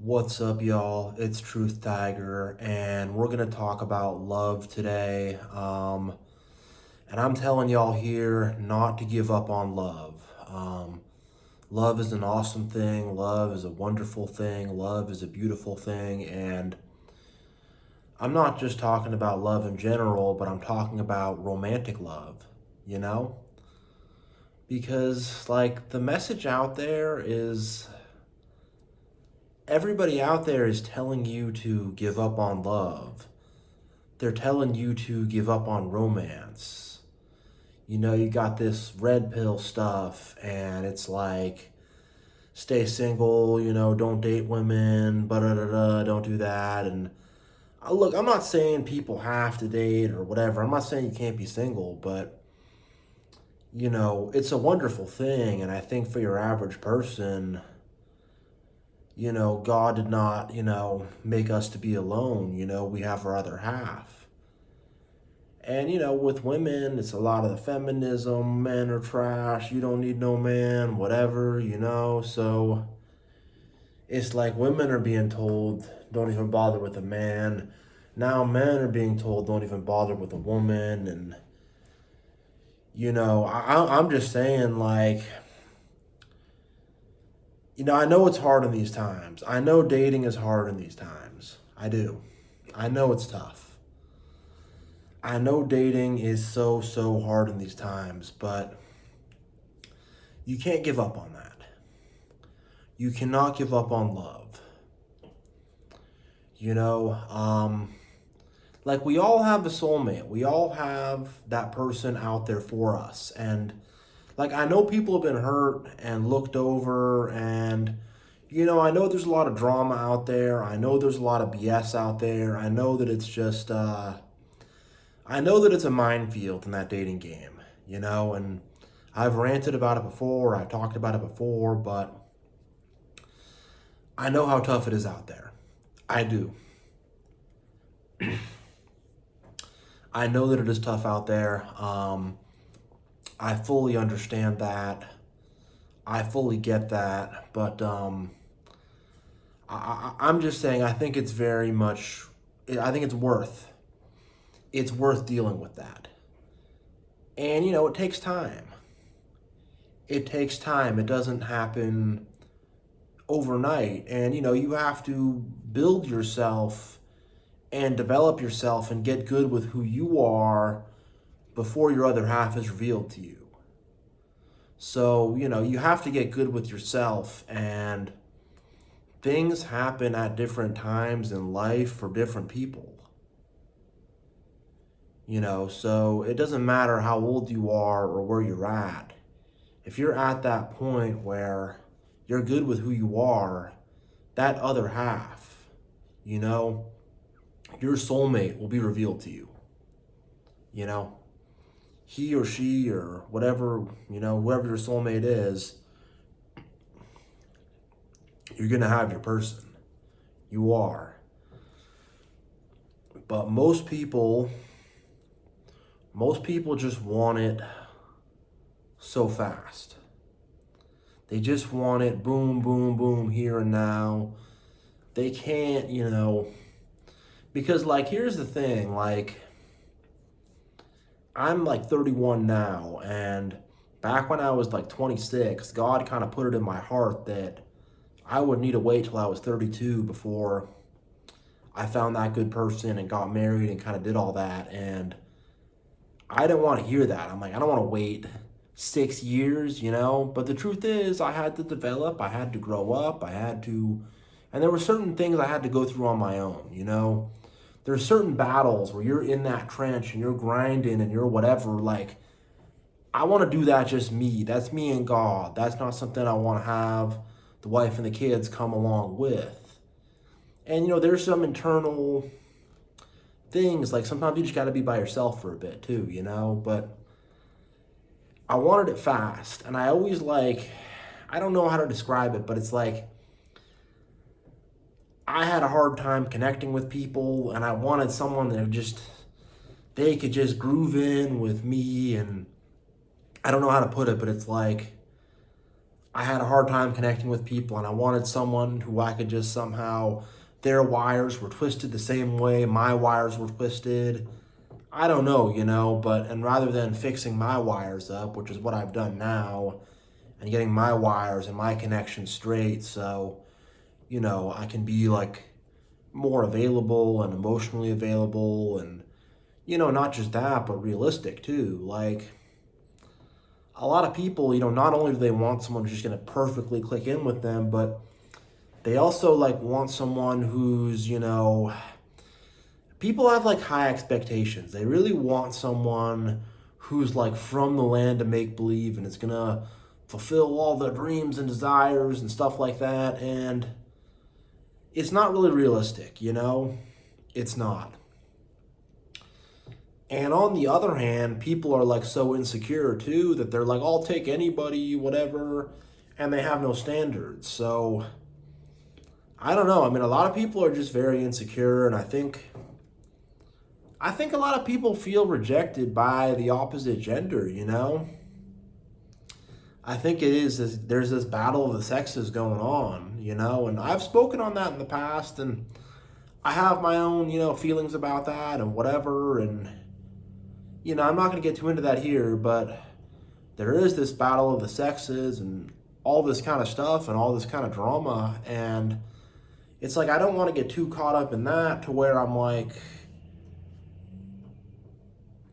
What's up, y'all? It's Truth Tiger, and we're gonna talk about love today. And I'm telling y'all here not to give up on love. Love is an awesome thing. Love is a wonderful thing. Love is a beautiful thing. And I'm not just talking about love in general, but I'm talking about romantic love, you know? Because, like, the message out there is everybody out there is telling you to give up on love. They're telling you to give up on romance. You know, you got this red pill stuff, and it's like, stay single, don't date women, but don't do that. And look, I'm not saying people have to date or whatever. I'm not saying you can't be single, but, it's a wonderful thing. And I think for your average person, God did not, make us to be alone. We have our other half. And, with women, it's a lot of the feminism, men are trash, you don't need no man, whatever, So it's like women are being told, don't even bother with a man. Now men are being told, don't even bother with a woman. And, I'm just saying, like, I know it's hard in these times. I know dating is hard in these times. I do. I know it's tough. I know dating is so hard in these times, but you can't give up on that. You cannot give up on love. You know, like we all have a soulmate. We all have that person out there for us. And like I know people have been hurt and looked over and I know there's a lot of drama out there. I know there's a lot of BS out there. I know that it's just I know that it's a minefield in that dating game, and I've ranted about it before, I've talked about it before, but I know how tough it is out there. I do. I know that it is tough out there. I fully understand that. I fully get that, but I'm just saying I think it's very much. I think it's worth dealing with that. And it takes time. It takes time. It doesn't happen overnight. And you have to build yourself and develop yourself and get good with who you are before your other half is revealed to you. So, you have to get good with yourself, and things happen at different times in life for different people. So it doesn't matter how old you are or where you're at. If you're at that point where you're good with who you are, that other half, you know, your soulmate will be revealed to you. You know, he or she or whatever, whoever your soulmate is, you're going to have your person. You are. But most people just want it so fast. They just want it boom, boom, boom, here and now. They can't, because like here's the thing, like I'm like 31 now, and back when I was like 26, God kind of put it in my heart that I would need to wait till I was 32 before I found that good person and got married and kind of did all that. And I didn't want to hear that. I'm like, I don't want to wait 6 years, But the truth is, I had to develop, I had to grow up, and there were certain things I had to go through on my own. There's certain battles where you're in that trench and you're grinding and you're whatever. Like, I want to do that just me. That's me and God. That's not something I want to have the wife and the kids come along with. And, there's some internal things. Like, sometimes you just got to be by yourself for a bit, too, But I wanted it fast. And I always I don't know how to describe it, but it's like, I had a hard time connecting with people, and I wanted someone that they could just groove in with me. And I don't know how to put it, but it's like I had a hard time connecting with people, and I wanted someone who I could just somehow, their wires were twisted the same way my wires were twisted. I don't know, but, and rather than fixing my wires up, which is what I've done now, and getting my wires and my connections straight, so, I can be like more available and emotionally available, and, not just that, but realistic too. Like, a lot of people, not only do they want someone who's just going to perfectly click in with them, but they also like want someone who's, people have like high expectations. They really want someone who's like from the land of make believe and is going to fulfill all their dreams and desires and stuff like that. And it's not really realistic, It's not. And on the other hand, people are like so insecure too that they're like, I'll take anybody, whatever, and they have no standards. So I don't know. I mean, a lot of people are just very insecure, and I think a lot of people feel rejected by the opposite gender, I think there's this battle of the sexes going on, and I've spoken on that in the past, and I have my own, feelings about that and whatever, and I'm not going to get too into that here, but there is this battle of the sexes and all this kind of stuff and all this kind of drama. And it's like, I don't want to get too caught up in that to where I'm like,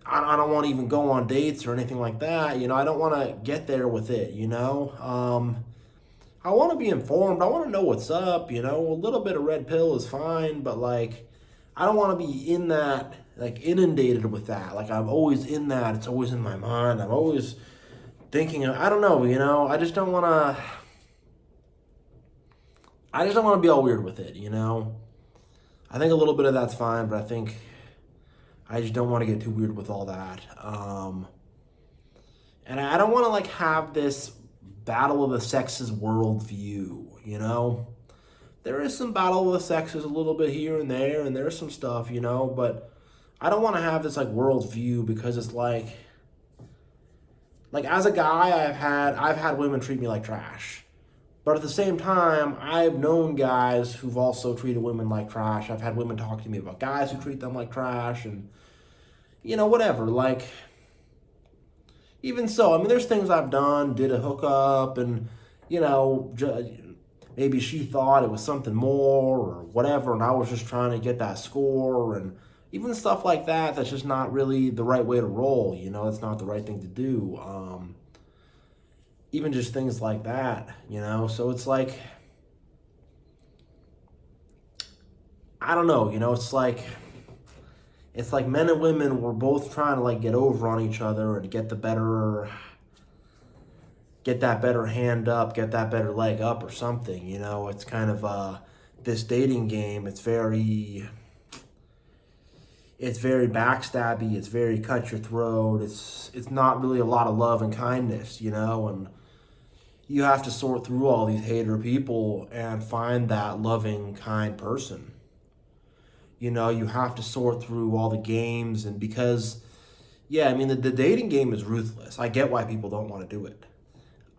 I don't want to even go on dates or anything like that. I don't want to get there with it, I want to be informed. I want to know what's up, a little bit of red pill is fine, but like, I don't want to be in that, like inundated with that. Like I'm always in that. It's always in my mind. I'm always thinking of, I don't know, I just don't want to be all weird with it, I think a little bit of that's fine, but I just don't want to get too weird with all that. And I don't want to like have this battle of the sexes worldview, There is some battle of the sexes a little bit here and there's some stuff, but I don't want to have this like worldview because it's like as a guy, I've had women treat me like trash. But at the same time, I've known guys who've also treated women like trash. I've had women talk to me about guys who treat them like trash and, whatever. Like, even so, I mean, there's things I've done, did a hookup, and, maybe she thought it was something more or whatever, and I was just trying to get that score, and even stuff like that, that's just not really the right way to roll, it's not the right thing to do. Even just things like that, so it's like, I don't know, it's like men and women were both trying to like get over on each other and get that better hand up, get that better leg up or something, it's kind of this dating game. It's very backstabby, it's very cut your throat, it's not really a lot of love and kindness, and you have to sort through all these hater people and find that loving, kind person. You have to sort through all the games, and because, yeah, I mean, the dating game is ruthless. I get why people don't want to do it.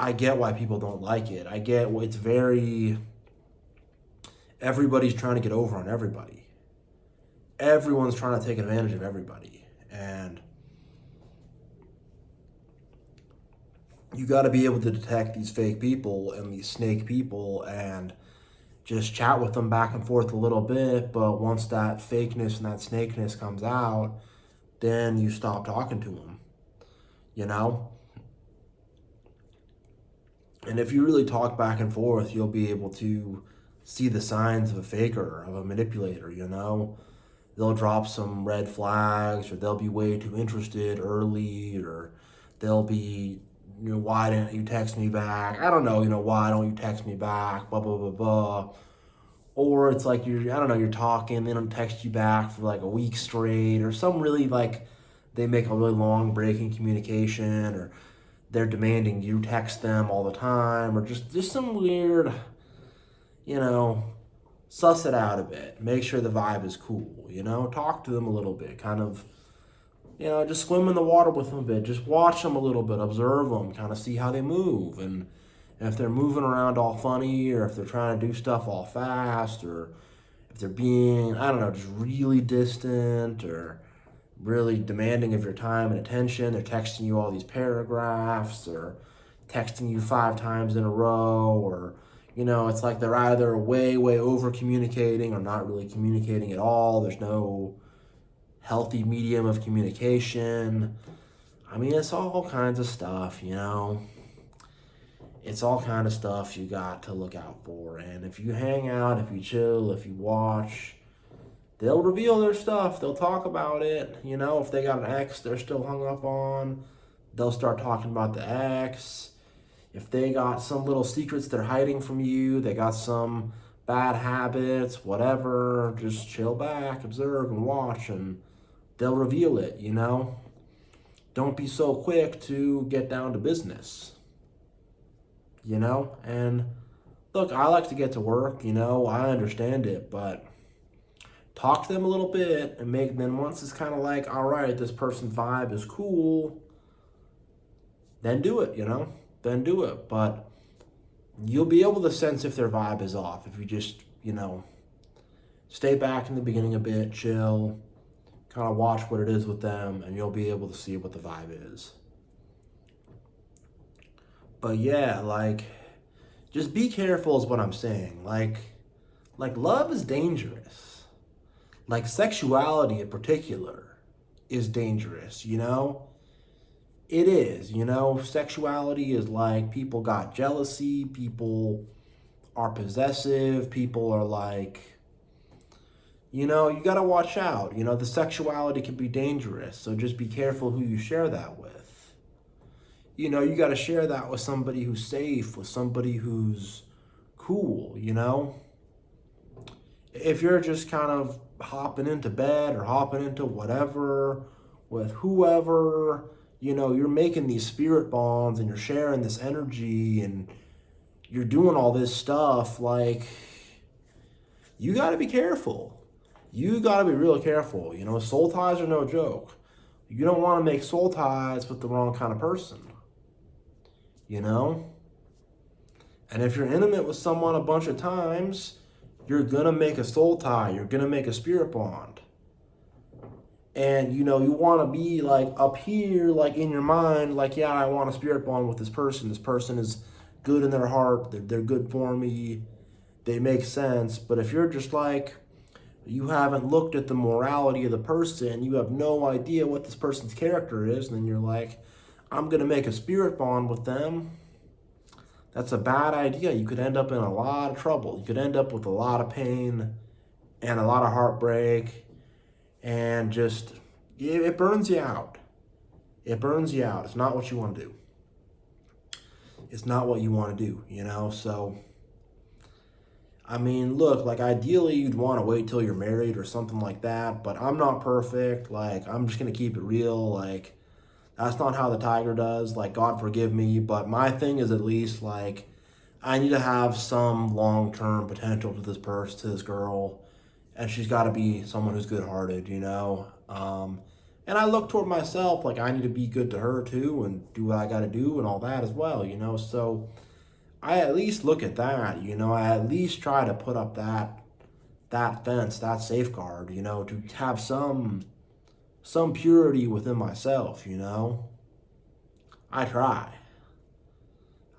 I get why people don't like it. I get it's everybody's trying to get over on everybody. Everyone's trying to take advantage of everybody. And you got to be able to detect these fake people and these snake people and just chat with them back and forth a little bit. But once that fakeness and that snakeness comes out, then you stop talking to them, And if you really talk back and forth, you'll be able to see the signs of a faker, of a manipulator, They'll drop some red flags, or they'll be way too interested early, or they'll be, why didn't you text me back? I don't know, why don't you text me back? Blah, blah, blah, blah. Or it's like you're talking, they don't text you back for like a week straight, or some really like, they make a really long break in communication, or they're demanding you text them all the time, or just some weird, suss it out a bit. Make sure the vibe is cool, talk to them a little bit, kind of, just swim in the water with them a bit. Just watch them a little bit, observe them, kind of see how they move. And And if they're moving around all funny, or if they're trying to do stuff all fast, or if they're being, I don't know, just really distant or really demanding of your time and attention, they're texting you all these paragraphs or texting you 5 times in a row, or, it's like they're either way over communicating or not really communicating at all. There's no healthy medium of communication. I mean, it's all kinds of stuff, It's all kind of stuff you got to look out for. And if you hang out, if you chill, if you watch, they'll reveal their stuff. They'll talk about it. If they got an ex they're still hung up on, they'll start talking about the ex. If they got some little secrets they're hiding from you, they got some bad habits, whatever, just chill back, observe, and watch, and they'll reveal it, Don't be so quick to get down to business, And look, I like to get to work, I understand it, but talk to them a little bit and then once it's kind of like, all right, this person's vibe is cool, then do it, then do it. But you'll be able to sense if their vibe is off if you just, stay back in the beginning a bit, chill, kind of watch what it is with them, and you'll be able to see what the vibe is. But yeah, just be careful is what I'm saying. Like love is dangerous. Sexuality in particular is dangerous, It is, Sexuality is people got jealousy, people are possessive, people are you gotta watch out. The sexuality can be dangerous, so just be careful who you share that with. You gotta share that with somebody who's safe, with somebody who's cool, If you're just kind of hopping into bed or hopping into whatever with whoever, you're making these spirit bonds and you're sharing this energy and you're doing all this stuff, you got to be careful. You got to be real careful. Soul ties are no joke. You don't want to make soul ties with the wrong kind of person, And if you're intimate with someone a bunch of times, you're going to make a soul tie. You're going to make a spirit bond. And, you want to be up here, in your mind, yeah, I want a spirit bond with this person. This person is good in their heart. They're good for me. They make sense. But if you're just you haven't looked at the morality of the person, you have no idea what this person's character is, and then you're I'm going to make a spirit bond with them. That's a bad idea. You could end up in a lot of trouble. You could end up with a lot of pain and a lot of heartbreak, and just, it burns you out. It burns you out. It's not what you want to do. It's not what you want to do, So, I mean, look, ideally you'd want to wait till you're married or something like that, but I'm not perfect. I'm just going to keep it real. That's not how the tiger does. God forgive me. But my thing is at least, I need to have some long-term potential to this person, to this girl. And she's got to be someone who's good-hearted, And I look toward myself, I need to be good to her too and do what I got to do and all that as well, So I at least look at that, I at least try to put up that fence, that safeguard, to have some purity within myself, I try.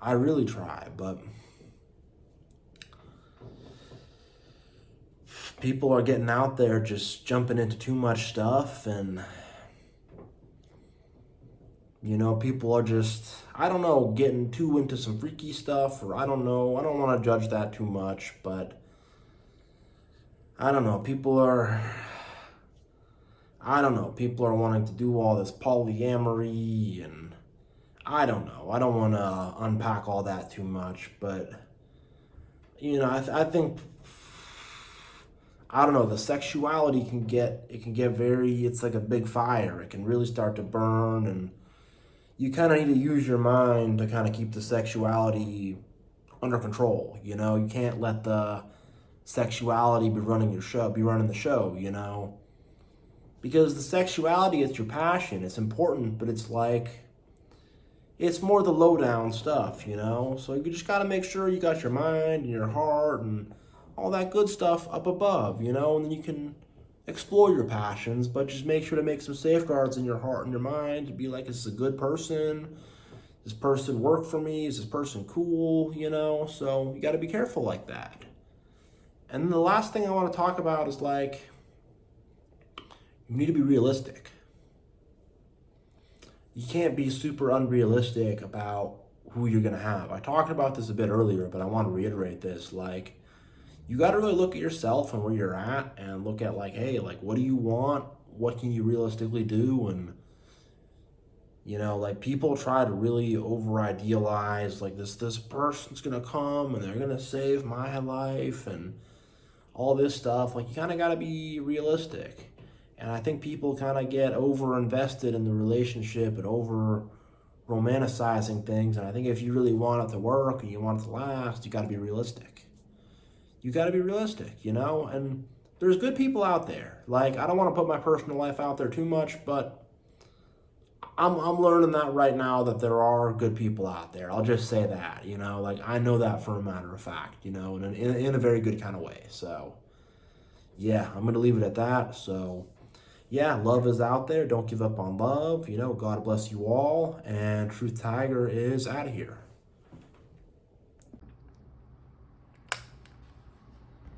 I really try, but people are getting out there just jumping into too much stuff, and people are just, I don't know, getting too into some freaky stuff, or I don't know. I don't want to judge that too much, but I don't know. People are wanting to do all this polyamory, and I don't know. I don't want to unpack all that too much, but, I think, I don't know, the sexuality can get very, it's like a big fire. It can really start to burn, and you kind of need to use your mind to kind of keep the sexuality under control. You can't let the sexuality be running the show, Because the sexuality is your passion. It's important, but it's It's more the low down stuff, you know? So you just got to make sure you got your mind and your heart and all that good stuff up above, you know? And then you can explore your passions, but just make sure to make some safeguards in your heart and your mind to be like, is this a good person? This person work for me? Is this person cool? You know? So you got to be careful like that. And then the last thing I want to talk about is like, you need to be realistic. You can't be super unrealistic about who you're going to have. I talked about this a bit earlier, but I want to reiterate this. Like, you got to really look at yourself and where you're at and look at, like, hey, like, what do you want? What can you realistically do? And, you know, like, people try to really over idealize, like, this person's going to come and they're going to save my life and all this stuff. Like, you kind of got to be realistic. And I think people kind of get over invested in the relationship and over romanticizing things. And I think if you really want it to work and you want it to last, you got to be realistic. You got to be realistic, you know? And there's good people out there. Like, I don't want to put my personal life out there too much, but I'm learning that right now that there are good people out there. I'll just say that, you know? Like, I know that for a matter of fact, you know, in a very good kind of way. So, yeah, I'm going to leave it at that. So, yeah, love is out there. Don't give up on love. You know, God bless you all. And Truth Tiger is out of here.